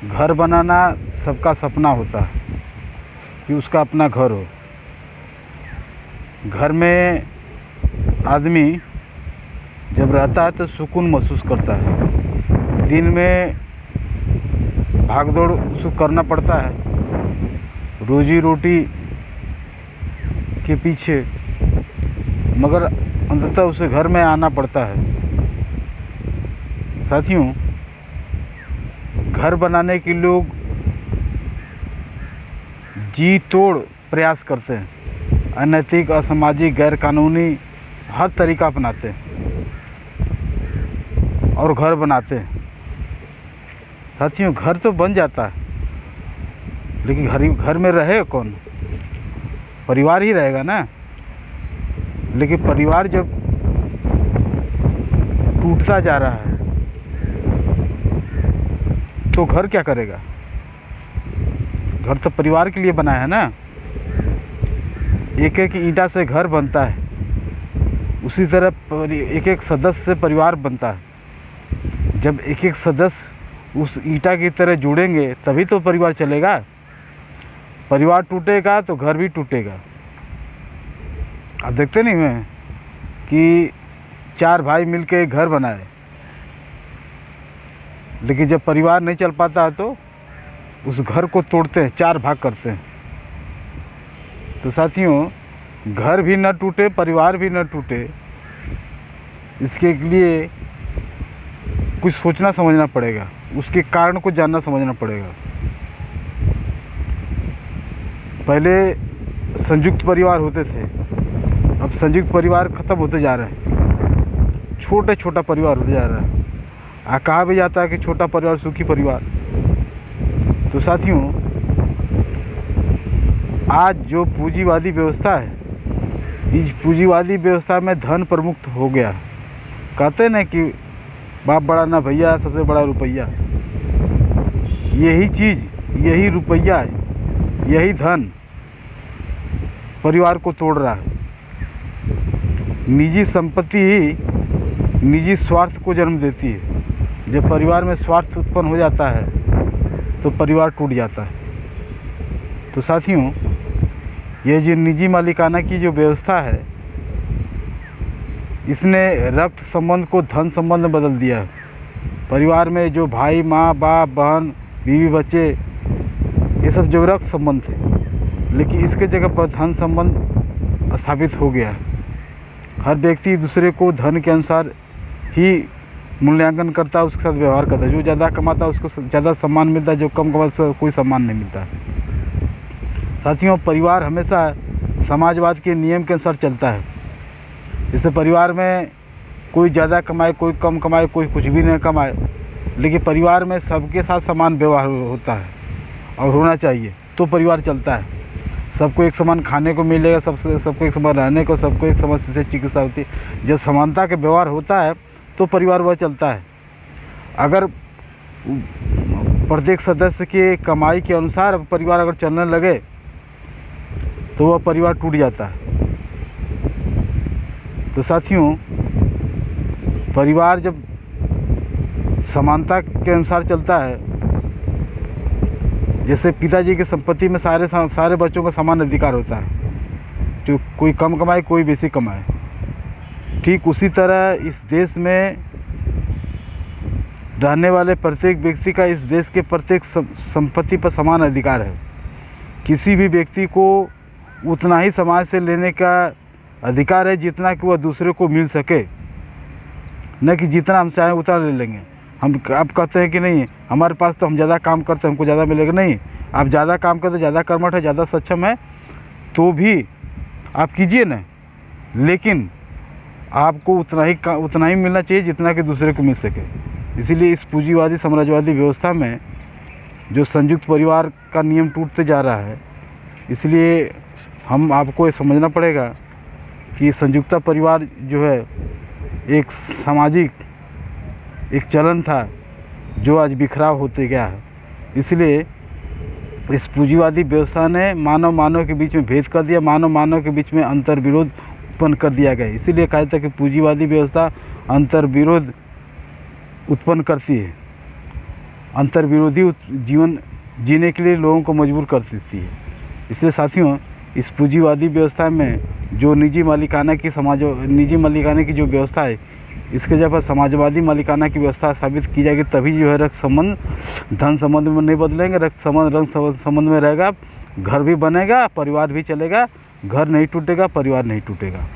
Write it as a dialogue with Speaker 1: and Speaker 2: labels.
Speaker 1: घर बनाना सबका सपना होता है कि उसका अपना घर हो। घर में आदमी जब रहता है तो सुकून महसूस करता है। दिन में भागदौड़ उसको करना पड़ता है रोजी रोटी के पीछे, मगर अंततः उसे घर में आना पड़ता है। साथियों, घर बनाने के लोग जी तोड़ प्रयास करते हैं, अनैतिक, असामाजिक, गैर कानूनी हर तरीका अपनाते हैं और घर बनाते हैं। साथियों, घर तो बन जाता है, लेकिन घर में रहे कौन? परिवार ही रहेगा ना। लेकिन परिवार जब टूटता जा रहा है तो घर क्या करेगा? घर तो परिवार के लिए बना है ना। एक एक ईंटा से घर बनता है, उसी तरह एक एक सदस्य से परिवार बनता है। जब एक एक सदस्य उस ईंटा की तरह जुड़ेंगे तभी तो परिवार चलेगा। परिवार टूटेगा तो घर भी टूटेगा। आप देखते नहीं हुए कि 4 भाई मिलके एक घर बनाए, लेकिन जब परिवार नहीं चल पाता है तो उस घर को तोड़ते हैं, 4 भाग करते हैं। तो साथियों, घर भी न टूटे, परिवार भी न टूटे, इसके लिए कुछ सोचना समझना पड़ेगा, उसके कारण को जानना समझना पड़ेगा। पहले संयुक्त परिवार होते थे, अब संयुक्त परिवार खत्म होते जा रहे हैं, छोटा छोटा परिवार होते जा रहा है। कहा भी जाता है कि छोटा परिवार सुखी परिवार। तो साथियों, आज जो पूंजीवादी व्यवस्था है, इस पूंजीवादी व्यवस्था में धन प्रमुख हो गया। कहते ना कि बाप बड़ा ना भैया, सबसे बड़ा रुपया। यही चीज़, यही रुपया, यही धन परिवार को तोड़ रहा है। निजी संपत्ति ही निजी स्वार्थ को जन्म देती है। जब परिवार में स्वार्थ उत्पन्न हो जाता है तो परिवार टूट जाता है। तो साथियों, ये जो निजी मालिकाना की जो व्यवस्था है, इसने रक्त संबंध को धन संबंध में बदल दिया है। परिवार में जो भाई, माँ, बाप, बहन, बीवी, बच्चे, ये सब जो रक्त संबंध थे, लेकिन इसके जगह पर धन संबंध स्थापित हो गया है। हर व्यक्ति दूसरे को धन के अनुसार ही मूल्यांकन करता है, उसके साथ व्यवहार करता है। जो ज़्यादा कमाता है उसको ज़्यादा सम्मान मिलता है, जो कम कमाता है उसको कोई सम्मान नहीं मिलता है। साथियों, परिवार हमेशा समाजवाद के नियम के अनुसार चलता है। जैसे परिवार में कोई ज़्यादा कमाए, कोई कम कमाए, कोई कुछ भी नहीं कमाए, लेकिन परिवार में सबके साथ समान व्यवहार होता है और होना चाहिए, तो परिवार चलता है। सबको एक समान खाने को मिलेगा, सबको एक समान रहने को, सबको एक समान से चिकित्सा होती है। जब समानता का व्यवहार होता है तो परिवार वह चलता है। अगर प्रत्येक सदस्य के कमाई के अनुसार परिवार अगर चलने लगे तो वह परिवार टूट जाता है। तो साथियों, परिवार जब समानता के अनुसार चलता है, जैसे पिताजी की संपत्ति में सारे बच्चों का समान अधिकार होता है, जो कोई कम कमाए कोई बेसी कमाए, ठीक उसी तरह इस देश में रहने वाले प्रत्येक व्यक्ति का इस देश के प्रत्येक संपत्ति पर समान अधिकार है। किसी भी व्यक्ति को उतना ही समाज से लेने का अधिकार है जितना कि वह दूसरे को मिल सके, न कि जितना हम चाहें उतना ले लेंगे। हम आप कहते हैं कि नहीं, हमारे पास तो हम ज़्यादा काम करते हैं, हमको ज़्यादा मिलेगा। नहीं, आप ज़्यादा काम करते, ज़्यादा कर्मठ है, ज़्यादा सक्षम है, तो भी आप कीजिए ना, लेकिन आपको उतना ही मिलना चाहिए जितना कि दूसरे को मिल सके। इसीलिए इस पूंजीवादी साम्राज्यवादी व्यवस्था में जो संयुक्त परिवार का नियम टूटते जा रहा है, इसलिए हम आपको ये समझना पड़ेगा कि संयुक्त परिवार जो है एक सामाजिक एक चलन था जो आज बिखराव होते गया है। इसलिए इस पूंजीवादी व्यवस्था ने मानव के बीच में भेद कर दिया, मानव के बीच में अंतर विरोध उत्पन्न कर दिया गया। इसीलिए कहा जाता है कि पूंजीवादी व्यवस्था अंतर विरोध उत्पन्न करती है अंतर्विरोधी जीवन जीने के लिए लोगों को मजबूर कर देती है। इसलिए साथियों, इस पूंजीवादी व्यवस्था में जो निजी मालिकाना की जो व्यवस्था है, इसके जब समाजवादी मालिकाना की व्यवस्था साबित की जाएगी, तभी जो है रक्त संबंध धन संबंध में नहीं बदलेंगे। रक्त संबंध रंग संबंध में रहेगा, घर भी बनेगा, परिवार भी चलेगा। घर नहीं टूटेगा, परिवार नहीं टूटेगा।